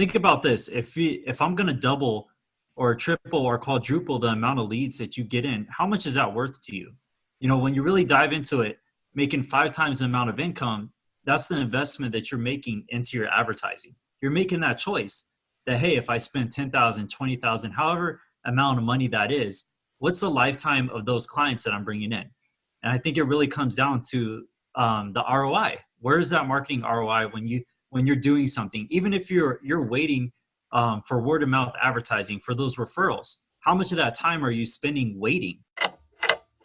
think about this. If I'm going to double or triple or quadruple the amount of leads that you get in, how much is that worth to you? You know, when you really dive into it, making 5 times the amount of income, that's the investment that you're making into your advertising. You're making that choice that, hey, if I spend 10,000, 20,000, however amount of money that is, what's the lifetime of those clients that I'm bringing in? And I think it really comes down to the ROI. Where is that marketing ROI when you're doing something? Even if you're waiting for word of mouth advertising for those referrals, how much of that time are you spending waiting?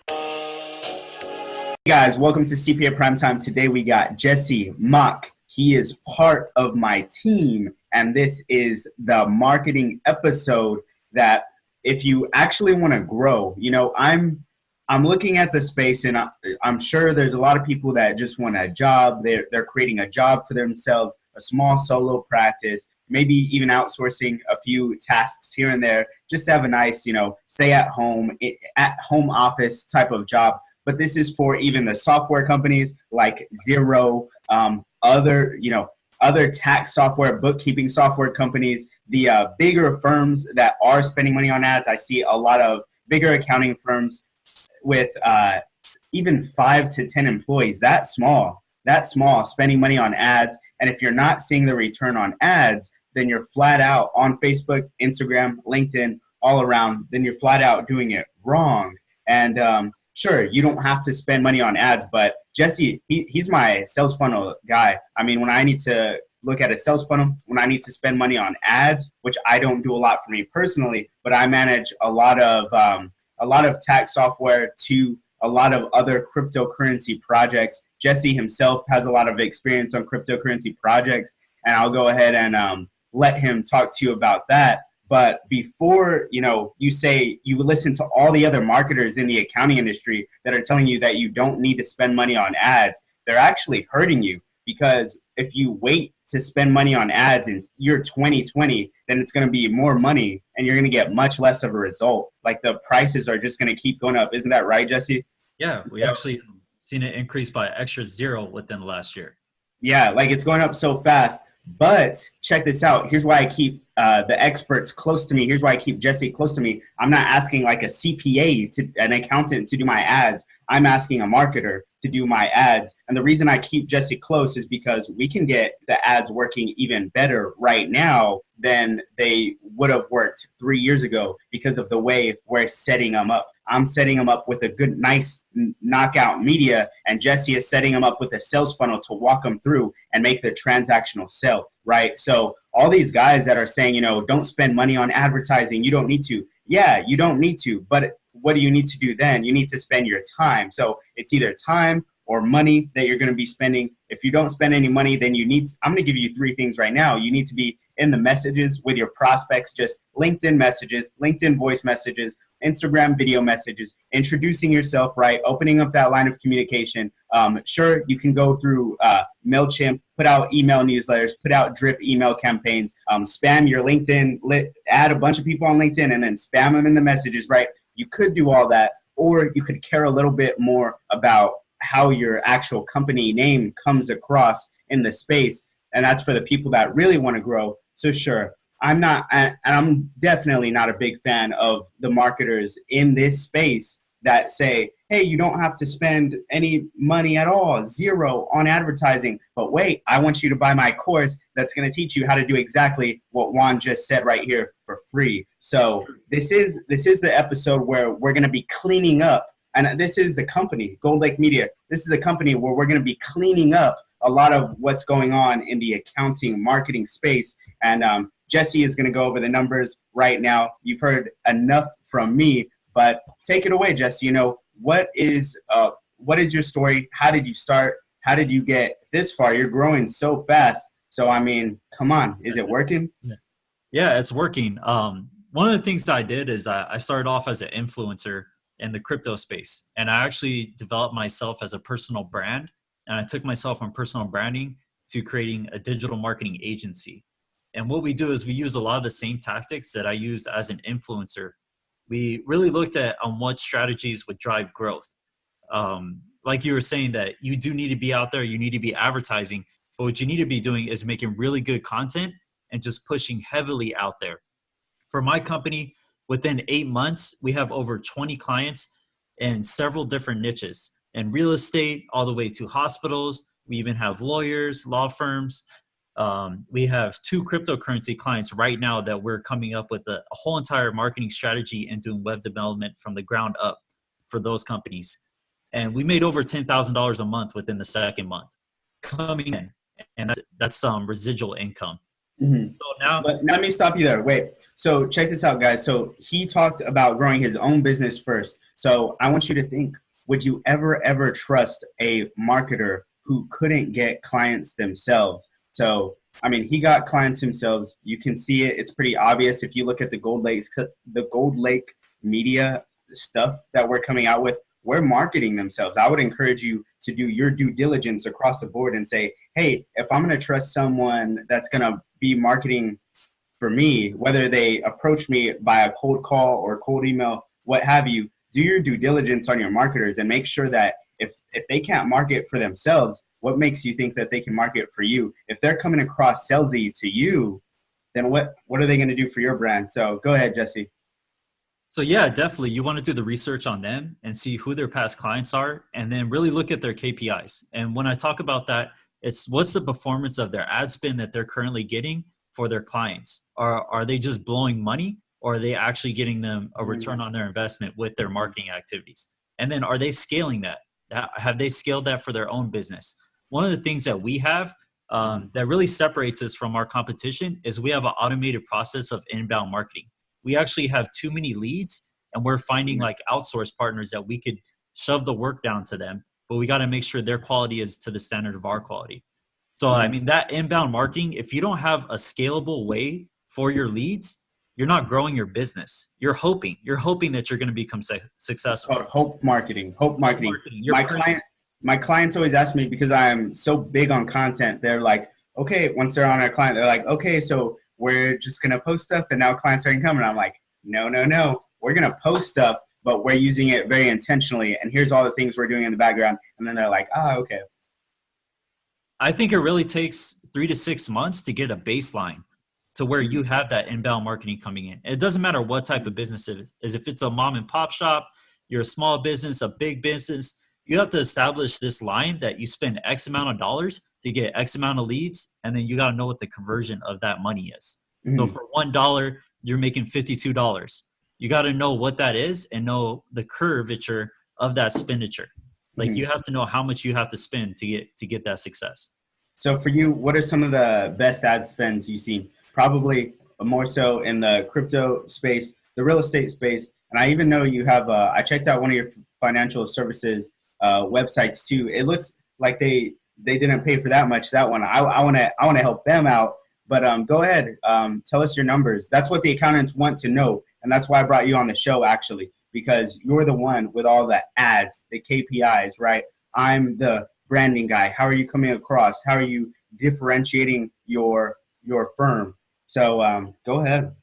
Hey guys, welcome to CPA PrimeTime. Today we got Jesse Mauck. He is part of my team, and this is the marketing episode that if you actually want to grow, you know, I'm looking at the space, and I'm sure there's a lot of people that just want a job. They're creating a job for themselves, a small solo practice, maybe even outsourcing a few tasks here and there, just to have a nice, you know, stay at home office type of job. But this is for even the software companies like Xero, other tax software, bookkeeping software companies, the bigger firms that are spending money on ads. I see a lot of bigger accounting firms with even 5 to 10 employees, that small, spending money on ads. And if you're not seeing the return on ads, then you're flat out on Facebook, Instagram, LinkedIn, all around, then you're flat out doing it wrong. And sure, you don't have to spend money on ads, but Jesse, he's my sales funnel guy. I mean, when I need to look at a sales funnel, when I need to spend money on ads, which I don't do a lot for me personally, but I manage a lot of tax software to a lot of other cryptocurrency projects. Jesse himself has a lot of experience on cryptocurrency projects, and I'll go ahead and let him talk to you about that. But before, you know, you say you listen to all the other marketers in the accounting industry that are telling you that you don't need to spend money on ads, they're actually hurting you, because if you wait to spend money on ads in year 2020, then it's going to be more money and you're going to get much less of a result. Like the prices are just going to keep going up. Isn't that right, Jesse? Yeah, we actually seen it increase by extra 0 within the last year. Yeah, like it's going up so fast. But check this out. Here's why I keep the experts close to me. Here's why I keep Jesse close to me. I'm not asking like a CPA, an accountant, to do my ads. I'm asking a marketer to do my ads. And the reason I keep Jesse close is because we can get the ads working even better right now than they would have worked 3 years ago because of the way we're setting them up. I'm setting them up with a good, nice knockout media, and Jesse is setting them up with a sales funnel to walk them through and make the transactional sale, right? So all these guys that are saying, you know, don't spend money on advertising, you don't need to. Yeah, you don't need to, but what do you need to do then? You need to spend your time. So it's either time or money that you're going to be spending. If you don't spend any money, then I'm going to give you 3 things right now. You need to be in the messages with your prospects, just LinkedIn messages, LinkedIn voice messages, Instagram video messages, introducing yourself, right? Opening up that line of communication. Sure, you can go through MailChimp, put out email newsletters, put out drip email campaigns, spam your LinkedIn, add a bunch of people on LinkedIn and then spam them in the messages, right? You could do all that, or you could care a little bit more about how your actual company name comes across in the space. And that's for the people that really want to grow. So sure, I'm definitely not a big fan of the marketers in this space that say, hey, you don't have to spend any money at all, 0 on advertising. But wait, I want you to buy my course that's going to teach you how to do exactly what Juan just said right here for free. So this is the episode where we're going to be cleaning up. And this is the company, Goldlake Media. This is a company where we're going to be cleaning up a lot of what's going on in the accounting marketing space. And Jesse is going to go over the numbers right now. You've heard enough from me, but take it away, Jesse. You know, what is your story? How did you start? How did you get this far? You're growing so fast. So, I mean, come on. Is it working? Yeah, it's working. One of the things that I did is I started off as an influencer in the crypto space. And I actually developed myself as a personal brand. And I took myself from personal branding to creating a digital marketing agency. And what we do is we use a lot of the same tactics that I used as an influencer. We really looked at on what strategies would drive growth. Like you were saying, that you do need to be out there, you need to be advertising, but what you need to be doing is making really good content and just pushing heavily out there. For my company, within 8 months, we have over 20 clients in several different niches, and real estate all the way to hospitals. We even have lawyers, law firms. We have 2 cryptocurrency clients right now that we're coming up with a whole entire marketing strategy and doing web development from the ground up for those companies. And we made over $10,000 a month within the second month coming in. And that's some residual income. Mm-hmm. So now, but let me stop you there. Wait. So check this out, guys. So he talked about growing his own business first. So I want you to think, would you ever trust a marketer who couldn't get clients themselves? So, I mean, he got clients himself. You can see it. It's pretty obvious if you look at the Goldlake media stuff that we're coming out with. We're marketing themselves. I would encourage you to do your due diligence across the board and say, hey, if I'm going to trust someone that's going to be marketing for me, whether they approach me by a cold call or cold email, what have you, do your due diligence on your marketers and make sure that if they can't market for themselves, what makes you think that they can market for you? If they're coming across salesy to you, then what are they going to do for your brand? So go ahead, Jesse. So yeah, definitely. You want to do the research on them and see who their past clients are, and then really look at their KPIs. And when I talk about that, it's what's the performance of their ad spend that they're currently getting for their clients? Are they just blowing money, or are they actually getting them a return on their investment with their marketing activities? And then are they scaling that? Have they scaled that for their own business? One of the things that we have that really separates us from our competition is we have an automated process of inbound marketing. We actually have too many leads, and we're finding like outsource partners that we could shove the work down to them, but we got to make sure their quality is to the standard of our quality. So, I mean, that inbound marketing, if you don't have a scalable way for your leads, you're not growing your business. You're hoping that you're going to become successful. It's called hope marketing. My clients always ask me, because I am so big on content. They're like, okay, once they're on our client, they're like, okay, so we're just going to post stuff and now clients are incoming. I'm like, no. We're going to post stuff, but we're using it very intentionally. And here's all the things we're doing in the background. And then they're like, okay. I think it really takes 3 to 6 months to get a baseline to where you have that inbound marketing coming in. It doesn't matter what type of business it is. If it's a mom and pop shop, you're a small business, a big business, you have to establish this line that you spend X amount of dollars to get X amount of leads, and then you got to know what the conversion of that money is. So for $1, you're making $52. You got to know what that is and know the curvature of that expenditure. Like you have to know how much you have to spend to get that success. So for you, what are some of the best ad spends you've seen? Probably more so in the crypto space, the real estate space. And I even know you have, I checked out one of your financial services websites too. It looks like they didn't pay for that much, that one. I want to help them out. But go ahead, tell us your numbers. That's what the accountants want to know. And that's why I brought you on the show, actually, because you're the one with all the ads, the KPIs, right? I'm the branding guy. How are you coming across? How are you differentiating your firm? So go ahead.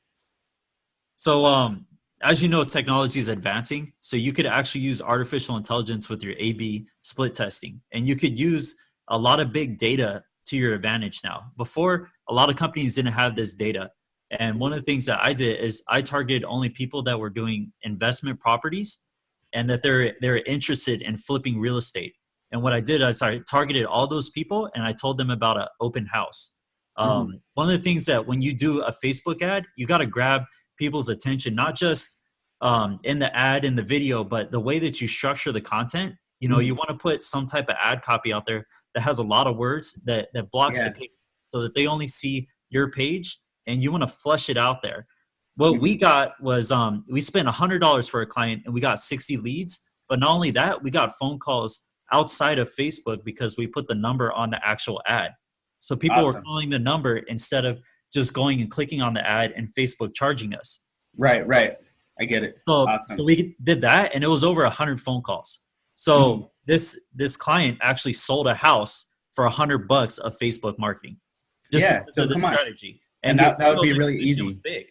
So as you know, technology is advancing. So you could actually use artificial intelligence with your A/B split testing. And you could use a lot of big data to your advantage now. Before, a lot of companies didn't have this data. And one of the things that I did is I targeted only people that were doing investment properties and that they're interested in flipping real estate. And what I did is I targeted all those people and I told them about an open house. One of the things that when you do a Facebook ad, you got to grab people's attention, not just in the ad, in the video, but the way that you structure the content. You know, you want to put some type of ad copy out there that has a lot of words that blocks the page so that they only see your page, and you want to flush it out there. What we got was we spent $100 for a client and we got 60 leads. But not only that, we got phone calls outside of Facebook because we put the number on the actual ad. So people were calling the number instead of just going and clicking on the ad and Facebook charging us. Right. I get it. So we did that, and it was over 100 phone calls. So this client actually sold a house for $100 of Facebook marketing. Just so the strategy. And that would be really easy. Was big.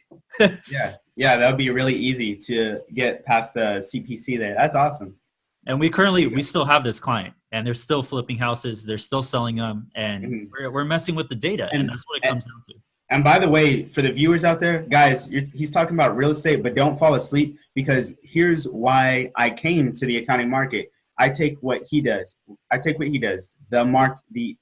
yeah, that would be really easy to get past the CPC there. That's awesome. And we still have this client, and they're still flipping houses. They're still selling them, and we're messing with the data, and that's what it comes down to. And by the way, for the viewers out there, guys, he's talking about real estate, but don't fall asleep, because here's why I came to the accounting market. I take what he does. The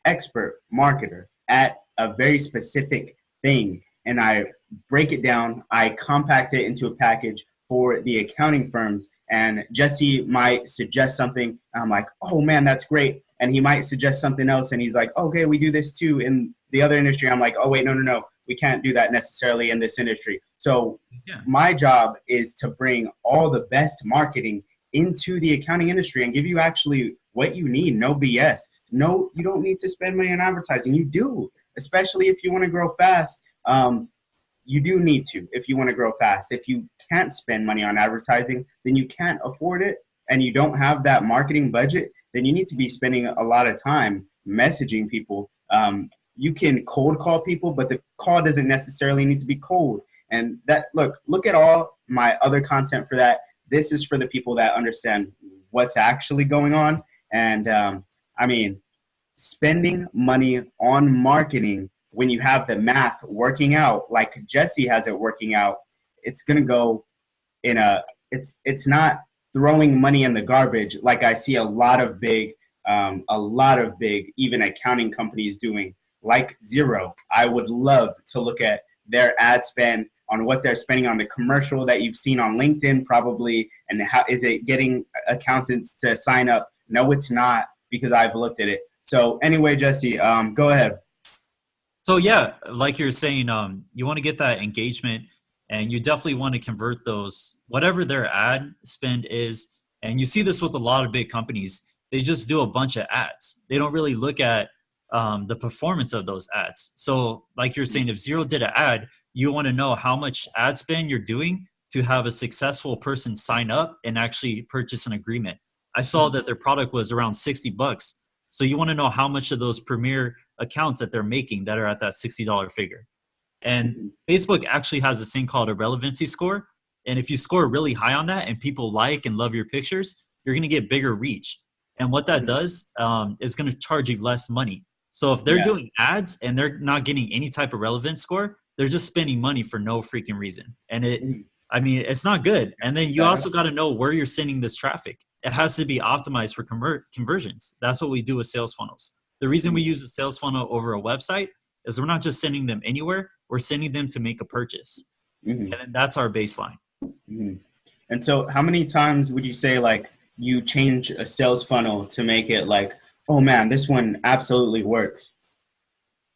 expert marketer at a very specific thing, and I break it down. I compact it into a package for the accounting firms. And Jesse might suggest something. And I'm like, oh man, that's great. And he might suggest something else. And he's like, okay, we do this too in the other industry. I'm like, oh wait, no. We can't do that necessarily in this industry. So my job is to bring all the best marketing into the accounting industry and give you actually what you need. No BS. No, you don't need to spend money on advertising. You do, especially if you want to grow fast. You do need to if you want to grow fast. If you can't spend money on advertising, then you can't afford it, and you don't have that marketing budget, then you need to be spending a lot of time messaging people. You can cold call people, but the call doesn't necessarily need to be cold. And that, look at all my other content for that. This is for the people that understand what's actually going on. And I mean, spending money on marketing when you have the math working out, like Jesse has it working out, it's going to go in it's not throwing money in the garbage like I see a lot of big even accounting companies doing, like Zero. I would love to look at their ad spend on what they're spending on the commercial that you've seen on LinkedIn probably, and how is it getting accountants to sign up? No, it's not, because I've looked at it. So anyway, Jesse, go ahead. So yeah, like you're saying, you want to get that engagement, and you definitely want to convert those, whatever their ad spend is. And you see this with a lot of big companies. They just do a bunch of ads. They don't really look at the performance of those ads. So like you're saying, if Zero did an ad, you want to know how much ad spend you're doing to have a successful person sign up and actually purchase an agreement. I saw that their product was around $60. So you want to know how much of those premier accounts that they're making that are at that $60 figure. And Facebook actually has this thing called a relevancy score. And if you score really high on that and people like and love your pictures, you're going to get bigger reach. And what that does is going to charge you less money. So if they're doing ads and they're not getting any type of relevance score, they're just spending money for no freaking reason. And it's not good. And then you also got to know where you're sending this traffic. It has to be optimized for conversions. That's what we do with sales funnels. The reason we use a sales funnel over a website is we're not just sending them anywhere. We're sending them to make a purchase. And that's our baseline. And so how many times would you say you change a sales funnel to make it oh man, this one absolutely works?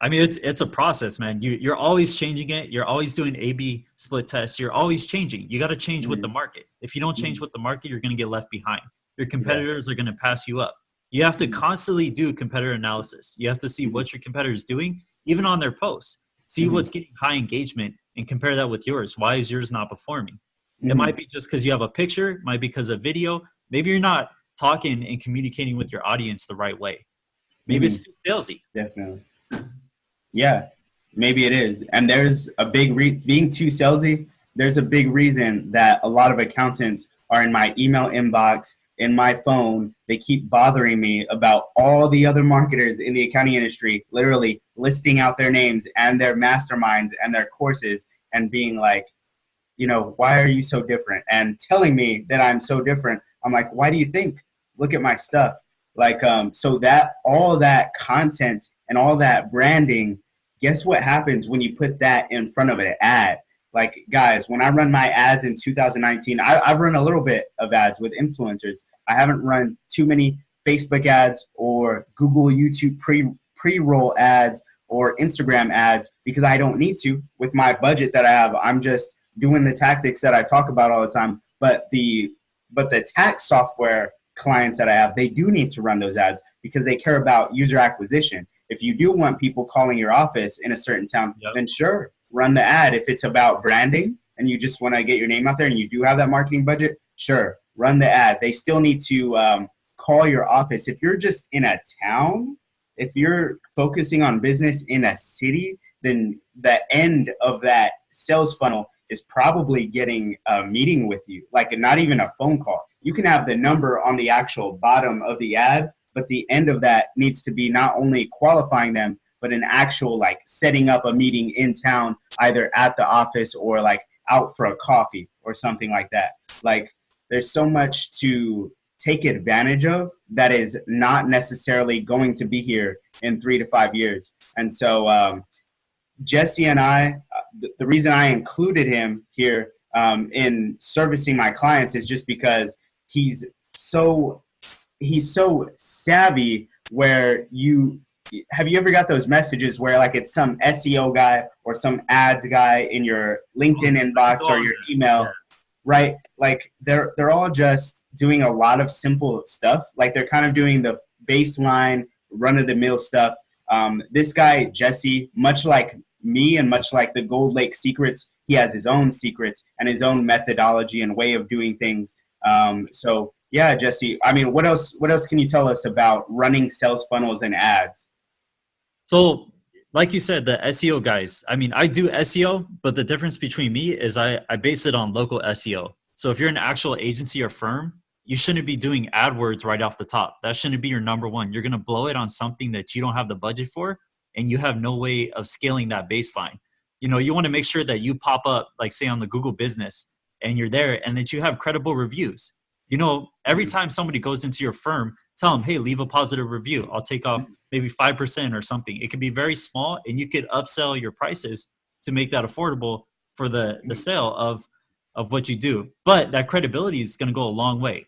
I mean, it's a process, man. You're always changing it. You're always doing A/B split tests. You're always changing. You got to change with the market. If you don't change with the market, you're going to get left behind. Your competitors are going to pass you up. You have to constantly do competitor analysis. You have to see what your competitor is doing, even on their posts. See what's getting high engagement and compare that with yours. Why is yours not performing? It might be just because you have a picture. It might be because of video. Maybe you're not talking and communicating with your audience the right way. Maybe it's too salesy. Definitely. Yeah, maybe it is. And there's a big being too salesy. There's a big reason that a lot of accountants are in my email inbox, in my phone. They keep bothering me about all the other marketers in the accounting industry, literally listing out their names and their masterminds and their courses and being like, why are you so different? And telling me that I'm so different. I'm like, why do you think? Look at my stuff. So that all that content and all that branding, guess what happens when you put that in front of an ad? Guys, when I run my ads in 2019, I've run a little bit of ads with influencers. I haven't run too many Facebook ads or Google, YouTube pre-roll ads or Instagram ads because I don't need to with my budget that I have. I'm just doing the tactics that I talk about all the time. But the tax software clients that I have, they do need to run those ads because they care about user acquisition. If you do want people calling your office in a certain town, then sure, run the ad. If it's about branding and you just want to get your name out there and you do have that marketing budget, sure, run the ad. They still need to call your office. If you're just in a town, if you're focusing on business in a city, then the end of that sales funnel is probably getting a meeting with you, not even a phone call. You can have the number on the actual bottom of the ad, but the end of that needs to be not only qualifying them, but an actual like setting up a meeting in town, either at the office or like out for a coffee or something like that. Like there's so much to take advantage of that is not necessarily going to be here in 3 to 5 years. And so Jesse and I, the reason I included him here in servicing my clients is just because he's so savvy. Where have you ever got those messages where like it's some SEO guy or some ads guy in your LinkedIn inbox or your email, right? Like they're all just doing a lot of simple stuff. Like they're kind of doing the baseline run of the mill stuff. This guy, Jesse, much like me and much like the Goldlake secrets, he has his own secrets and his own methodology and way of doing things. So yeah, Jesse, I mean, what else can you tell us about running sales funnels and ads? So like you said, the SEO guys, I mean, I do SEO, but the difference between me is I base it on local SEO. So if you're an actual agency or firm, you shouldn't be doing AdWords right off the top. That shouldn't be your number one. You're going to blow it on something that you don't have the budget for, and you have no way of scaling that baseline. You know, you want to make sure that you pop up, like say on the Google business, and you're there, and that you have credible reviews. You know, every time somebody goes into your firm, tell them, hey, leave a positive review. I'll take off maybe 5% or something. It could be very small, and you could upsell your prices to make that affordable for the sale of what you do. But that credibility is going to go a long way.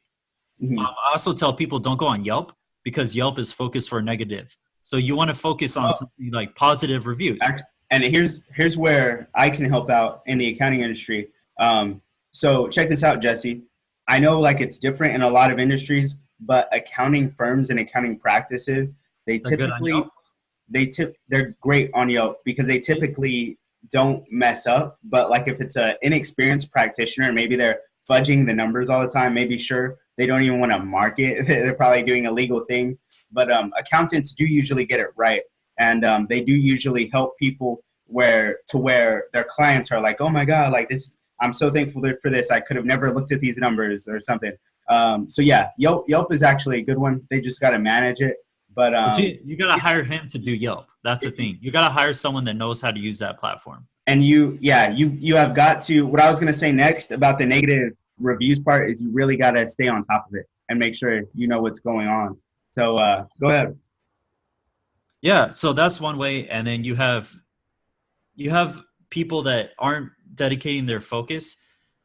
Mm-hmm. I also tell people don't go on Yelp because Yelp is focused for negative. So you want to focus on something like positive reviews. And here's where I can help out in the accounting industry. So check this out, Jesse. I know like it's different in a lot of industries, but accounting firms and accounting practices, they're great on Yelp because they typically don't mess up. But like if it's an inexperienced practitioner, maybe they're fudging the numbers all the time, maybe sure they don't even want to market. They're probably doing illegal things. But accountants do usually get it right. And they do usually help people where their clients are like, oh my God, like this, I'm so thankful for this. I could have never looked at these numbers or something. So yeah, Yelp is actually a good one. They just got to manage it. But you got to hire him to do Yelp. That's the thing. You got to hire someone that knows how to use that platform. And you have got to, what I was going to say next about the negative reviews part is you really got to stay on top of it and make sure you know what's going on. So go ahead. Yeah, so that's one way. And then you have people that aren't dedicating their focus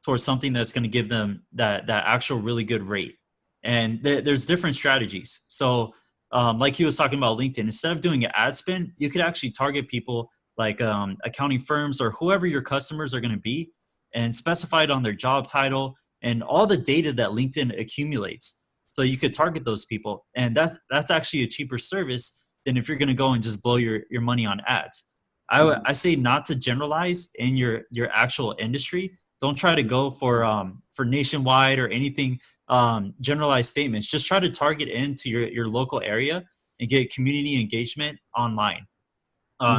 towards something that's going to give them that actual really good rate. And there's different strategies. So like he was talking about LinkedIn, instead of doing an ad spend, you could actually target people like accounting firms or whoever your customers are going to be, and specify it on their job title and all the data that LinkedIn accumulates. So you could target those people. And that's actually a cheaper service than if you're going to go and just blow your money on ads. I say not to generalize in your actual industry. Don't try to go for nationwide or anything generalized statements. Just try to target into your local area and get community engagement online.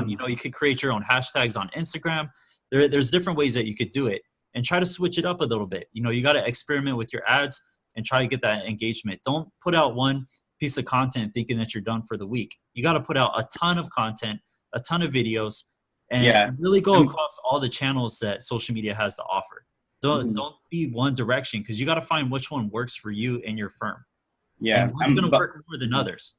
You know, you could create your own hashtags on Instagram. There's different ways that you could do it, and try to switch it up a little bit. You know, you got to experiment with your ads and try to get that engagement. Don't put out one piece of content thinking that you're done for the week. You got to put out a ton of content, a ton of videos, and really go across all the channels that social media has to offer. Don't be one direction, because you got to find which one works for you and your firm. Yeah, and one's going to work more than others.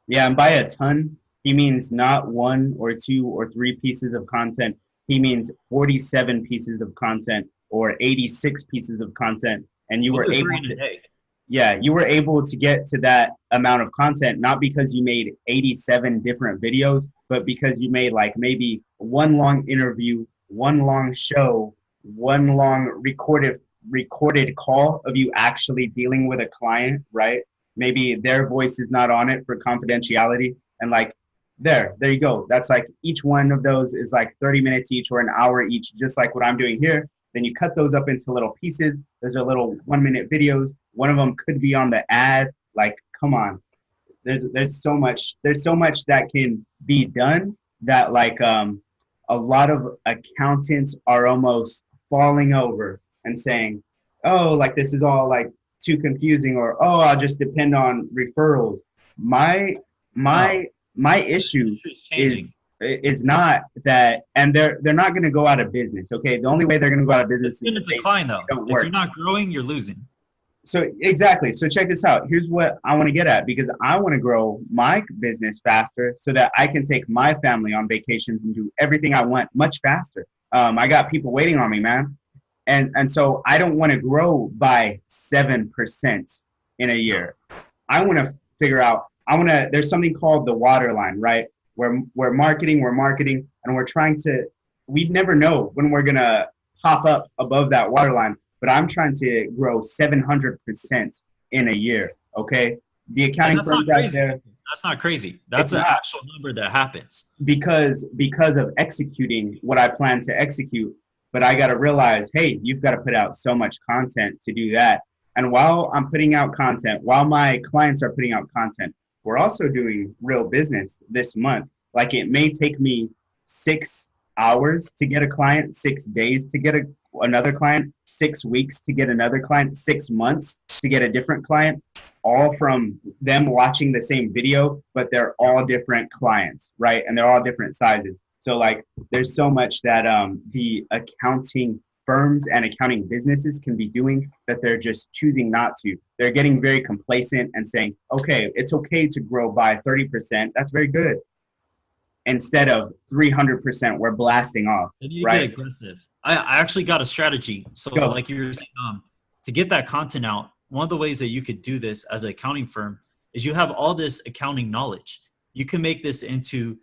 Yeah, and by a ton, he means not 1 or 2 or 3 pieces of content. He means 47 pieces of content or 86 pieces of content, and you were able to. Yeah, you were able to get to that amount of content, not because you made 87 different videos, but because you made like maybe one long interview, one long show, one long recorded call of you actually dealing with a client, right? Maybe their voice is not on it for confidentiality. And like, there you go. That's like each one of those is like 30 minutes each or an hour each, just like what I'm doing here. Then you cut those up into little pieces. Those are little 1-minute videos. One of them could be on the ad. Like, come on. There's so much that can be done that like a lot of accountants are almost falling over and saying, oh, like this is all like too confusing, or oh, I'll just depend on referrals. My my issue It's is changing. is not that, and they're not going to go out of business. Okay, the only way they're going to go out of It's business is going to if decline they though. don't If you're work. not growing, you're losing. So exactly. So check this out. Here's what I want to get at, because I want to grow my business faster so that I can take my family on vacations and do everything I want much faster. I got people waiting on me, man, and so I don't want to grow by 7% in a No. year. I want to figure out. I want to. There's something called the water line, right? Where we're marketing, and we're trying to. We never know when we're gonna pop up above that water line, but I'm trying to grow 700% in a year. Okay, the And accounting that's not firms out crazy. there, That's not crazy. it's That's an not, actual number that happens. because of executing what I plan to execute. But I got to realize, hey, you've got to put out so much content to do that. And while I'm putting out content, while my clients are putting out content, we're also doing real business this month. Like it may take me 6 hours to get a client, 6 days to get another client, 6 weeks to get another client, 6 months to get a different client, all from them watching the same video, but they're all different clients, right? And they're all different sizes. So like there's so much that the accounting firms and accounting businesses can be doing that they're just choosing not to. They're getting very complacent and saying, okay, it's okay to grow by 30%. That's very good. Instead of 300%, we're blasting off, They need to get right? aggressive. I actually got a strategy. So Go. like you were saying, to get that content out, one of the ways that you could do this as an accounting firm is you have all this accounting knowledge. You can make this into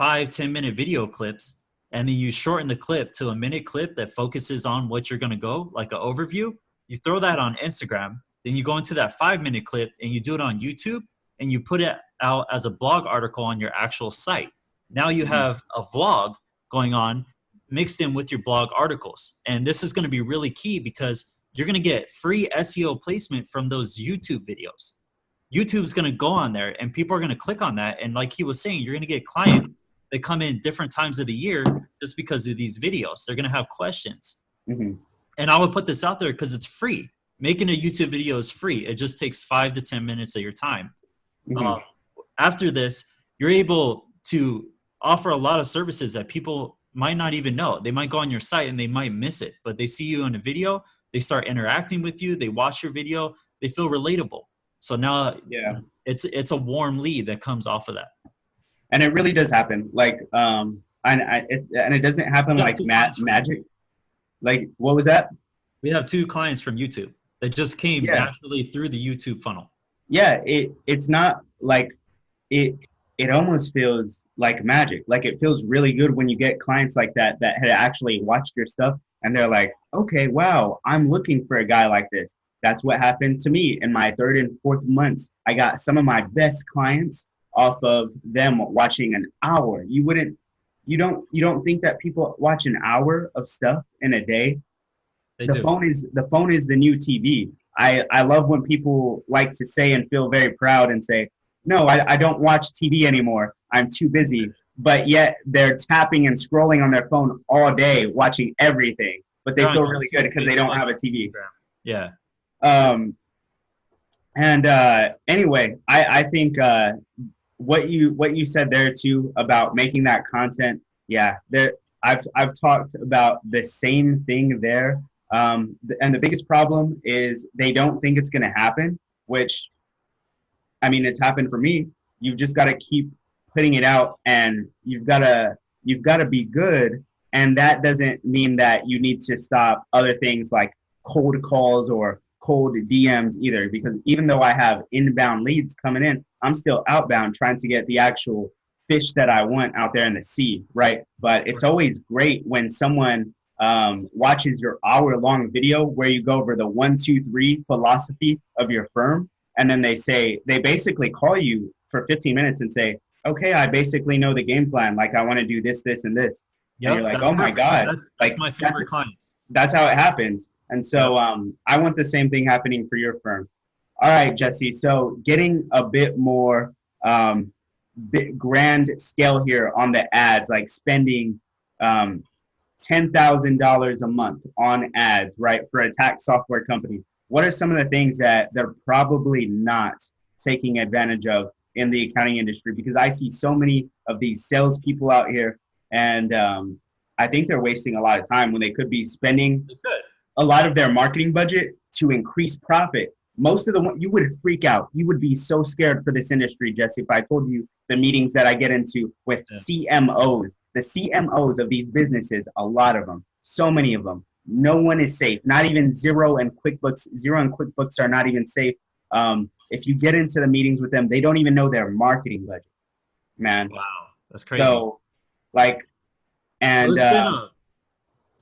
5-10 minute video clips, and then you shorten the clip to a minute clip that focuses on what you're going to go, like an overview. You throw that on Instagram, then you go into that 5 minute clip and you do it on YouTube, and you put it out as a blog article on your actual site. Now you have a vlog going on mixed in with your blog articles. And this is going to be really key because you're going to get free SEO placement from those YouTube videos. YouTube's going to go on there and people are going to click on that. And like he was saying, you're going to get clients that come in different times of the year just because of these videos. They're going to have questions. Mm-hmm. And I would put this out there because it's free. Making a YouTube video is free. It just takes 5 to 10 minutes of your time. Mm-hmm. After this, you're able to offer a lot of services that people might not even know. They might go on your site and they might miss it, but they see you in a video, they start interacting with you, they watch your video, they feel relatable. So now Yeah. it's a warm lead that comes off of that. And it really does happen. Like, and it doesn't happen Yeah, like magic. Like, what was that? We have 2 clients from YouTube that just came naturally through the YouTube funnel. Yeah, it's not like it almost feels like magic. Like it feels really good when you get clients like that had actually watched your stuff and they're like, okay, wow, I'm looking for a guy like this. That's what happened to me in my 3rd and 4th months. I got some of my best clients off of them watching an hour. You don't think that people watch an hour of stuff in a day? The phone is the new TV. I love when people like to say and feel very proud and say, no, I don't watch TV anymore. I'm too busy. But yet they're tapping and scrolling on their phone all day, watching everything. But they feel really good because they don't have a TV. Yeah. Anyway, I think what you said there too about making that content. Yeah, I've talked about the same thing there. And the biggest problem is they don't think it's going to happen, which, I mean, it's happened for me. You've just got to keep putting it out, and you've got to be good. And that doesn't mean that you need to stop other things like cold calls or cold DMs either, because even though I have inbound leads coming in, I'm still outbound trying to get the actual fish that I want out there in the sea, right? But it's always great when someone watches your hour-long video where you go over the 1, 2, 3 philosophy of your firm, and then they basically call you for 15 minutes and say, okay, I basically know the game plan. Like, I want to do this, this, and this. Yep, and you're like, oh my God. That's my favorite clients. That's how it happens. And so I want the same thing happening for your firm. All right, Jesse. So getting a bit more grand scale here on the ads, like spending $10,000 a month on ads, right, for a tax software company. What are some of the things that they're probably not taking advantage of in the accounting industry, because I see so many of these salespeople out here, and I think they're wasting a lot of time when they could be spending a lot of their marketing budget to increase profit. Most of the you would freak out. You would be so scared for this industry, Jesse, if I told you the meetings that I get into with CMOs, the CMOs of these businesses, a lot of them, so many of them. No one is safe. Not even Xero and QuickBooks are not even safe. If you get into the meetings with them, they don't even know their marketing budget, man. Wow, that's crazy. So, like, and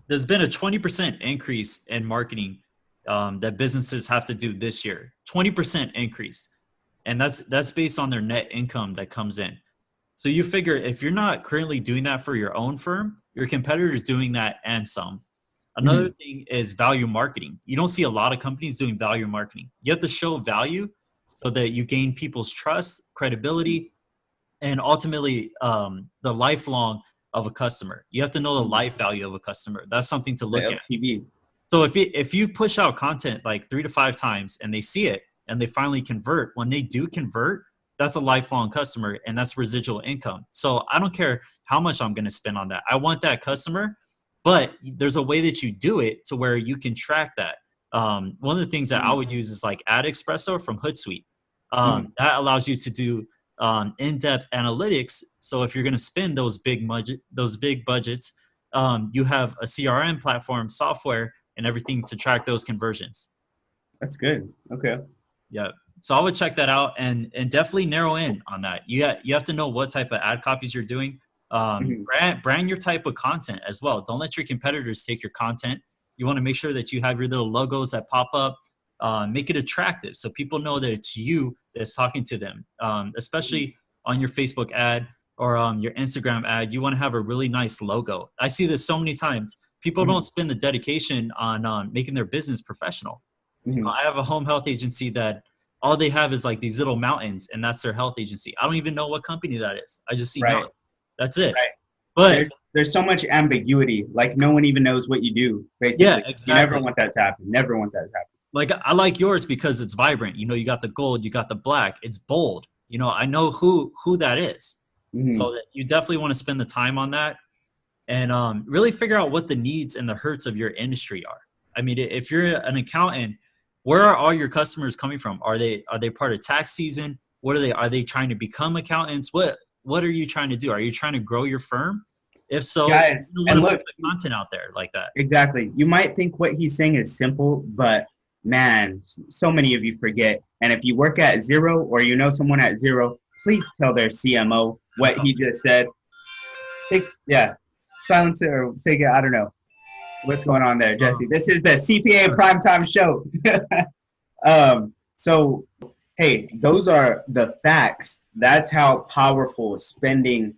there's been a 20% increase in marketing that businesses have to do this year. 20% increase, and that's based on their net income that comes in. So you figure if you're not currently doing that for your own firm, your competitor is doing that and some. Another thing is value marketing. You don't see a lot of companies doing value marketing. You have to show value so that you gain people's trust, credibility, and ultimately the lifelong of a customer. You have to know the life value of a customer. That's something to look at. So if you push out content like 3 to 5 times and they see it and they finally convert, when they do convert, that's a lifelong customer and that's residual income. So I don't care how much I'm going to spend on that. I want that customer. But there's a way that you do it to where you can track that. One of the things that I would use is like Ad Espresso from Hootsuite. That allows you to do in-depth analytics. So if you're going to spend those big budgets, you have a CRM platform, software, and everything to track those conversions. That's good. Okay. Yeah. So I would check that out and definitely narrow in on that. You have to know what type of ad copies you're doing. Brand your type of content as well. Don't let your competitors take your content. You want to make sure that you have your little logos that pop up. Make it attractive so people know that it's you that's talking to them. Especially on your Facebook ad or your Instagram ad, you want to have a really nice logo. I see this so many times. People don't spend the dedication on making their business professional. I have a home health agency that all they have is like these little mountains, and that's their health agency. I don't even know what company that is. I just see mountains. That's it. Right. But there's so much ambiguity. Like no one even knows what you do, basically. Yeah, exactly. You never want that to happen. Never want that to happen. Like I like yours because it's vibrant. You got the gold, you got the black. It's bold. I know who that is. So that you definitely want to spend the time on that and really figure out what the needs and the hurts of your industry are. I mean, if you're an accountant, where are all your customers coming from? Are they part of tax season? What are they? Are they trying to become accountants? What are you trying to do? Are you trying to grow your firm? If so, guys, and look, put the content out there like that. Exactly. You might think what he's saying is simple, but man, so many of you forget. And if you work at Xero or you know someone at Xero, please tell their CMO what he just said. Silence it or take it. I don't know what's going on there, Jesse. This is the CPA Primetime Show. So, hey, those are the facts. That's how powerful spending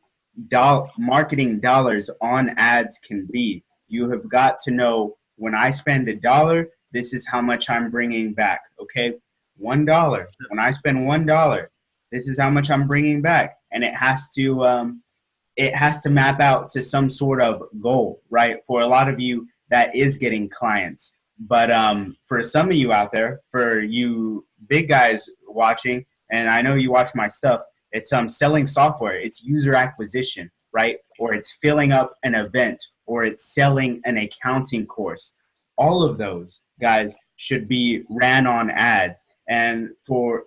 marketing dollars on ads can be. You have got to know, when I spend $1, this is how much I'm bringing back. Okay, $1. When I spend $1, this is how much I'm bringing back, and it has to map out to some sort of goal, right? For a lot of you, that is getting clients. But for some of you out there, for you big guys watching, and I know you watch my stuff, it's selling software, it's user acquisition, right? Or it's filling up an event, or it's selling an accounting course. All of those, guys, should be ran on ads. And for,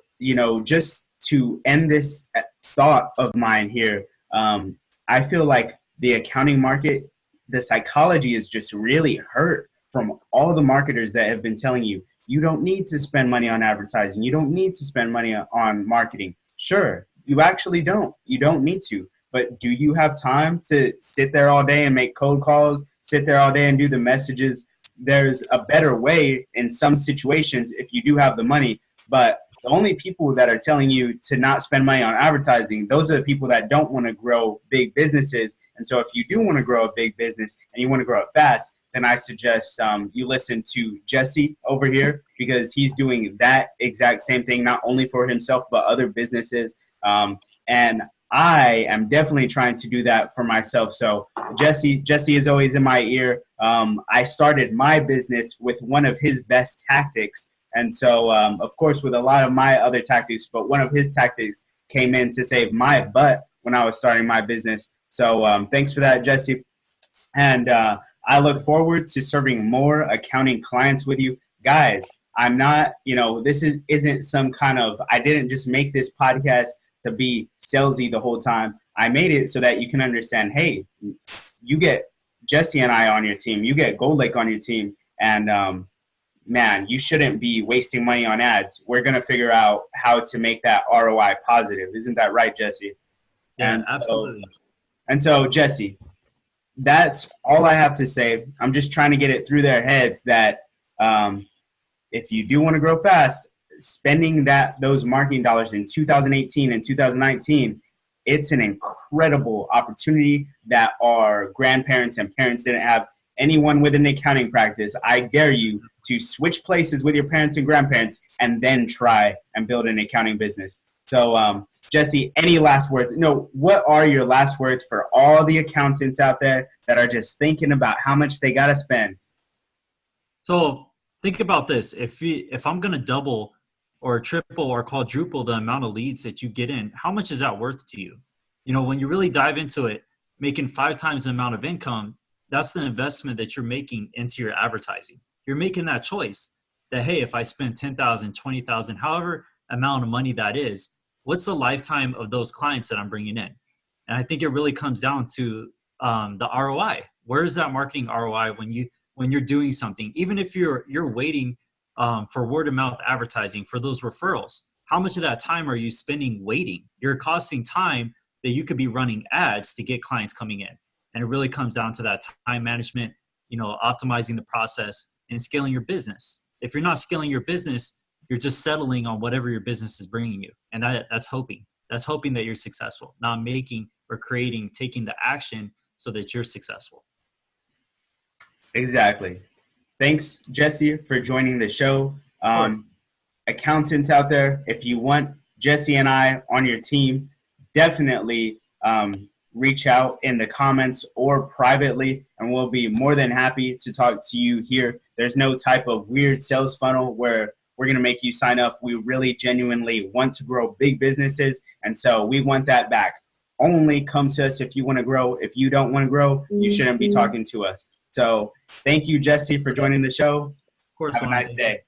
just to end this thought of mine here, I feel like the accounting market, the psychology is just really hurt from all the marketers that have been telling you, you don't need to spend money on advertising. You don't need to spend money on marketing. Sure, you actually don't. You don't need to. But do you have time to sit there all day and make cold calls, sit there all day and do the messages? There's a better way in some situations if you do have the money. But the only people that are telling you to not spend money on advertising, those are the people that don't want to grow big businesses. And so if you do want to grow a big business and you want to grow it fast, then I suggest you listen to Jesse over here, because he's doing that exact same thing, not only for himself, but other businesses. And I am definitely trying to do that for myself. So Jesse is always in my ear. I started my business with one of his best tactics. And so, of course, with a lot of my other tactics, but one of his tactics came in to save my butt when I was starting my business. So thanks for that, Jesse. And I look forward to serving more accounting clients with you guys. I'm not, this isn't some kind of, I didn't just make this podcast to be salesy the whole time. I made it so that you can understand, hey, you get Jesse and I on your team, you get Goldlake on your team, and man, you shouldn't be wasting money on ads. We're going to figure out how to make that ROI positive. Isn't that right, Jesse? Yeah, absolutely. And so, Jesse, that's all I have to say. I'm just trying to get it through their heads that if you do want to grow fast, spending those marketing dollars in 2018 and 2019, it's an incredible opportunity that our grandparents and parents didn't have. Anyone with an accounting practice, I dare you to switch places with your parents and grandparents and then try and build an accounting business. So, Jesse, any last words? No, what are your last words for all the accountants out there that are just thinking about how much they got to spend? So think about this. If I'm going to double or triple or quadruple the amount of leads that you get in, how much is that worth to you? When you really dive into it, making 5 times the amount of income, that's the investment that you're making into your advertising. You're making that choice that, hey, if I spend 10,000, 20,000, however amount of money that is, what's the lifetime of those clients that I'm bringing in? And I think it really comes down to the ROI. Where is that marketing ROI when you're doing something? Even if you're waiting for word of mouth advertising for those referrals, how much of that time are you spending waiting? You're costing time that you could be running ads to get clients coming in. And it really comes down to that time management, optimizing the process and scaling your business. If you're not scaling your business, you're just settling on whatever your business is bringing you. And that's hoping. That's hoping that you're successful, not making or taking the action so that you're successful. Exactly. Thanks, Jesse, for joining the show. Accountants out there, if you want Jesse and I on your team, definitely reach out in the comments or privately, and we'll be more than happy to talk to you here. There's no type of weird sales funnel where we're going to make you sign up. We really genuinely want to grow big businesses, and so we want that back. Only come to us if you want to grow. If you don't want to grow, you shouldn't be talking to us. So thank you, Jesse, for joining the show. Of course. Have a nice day.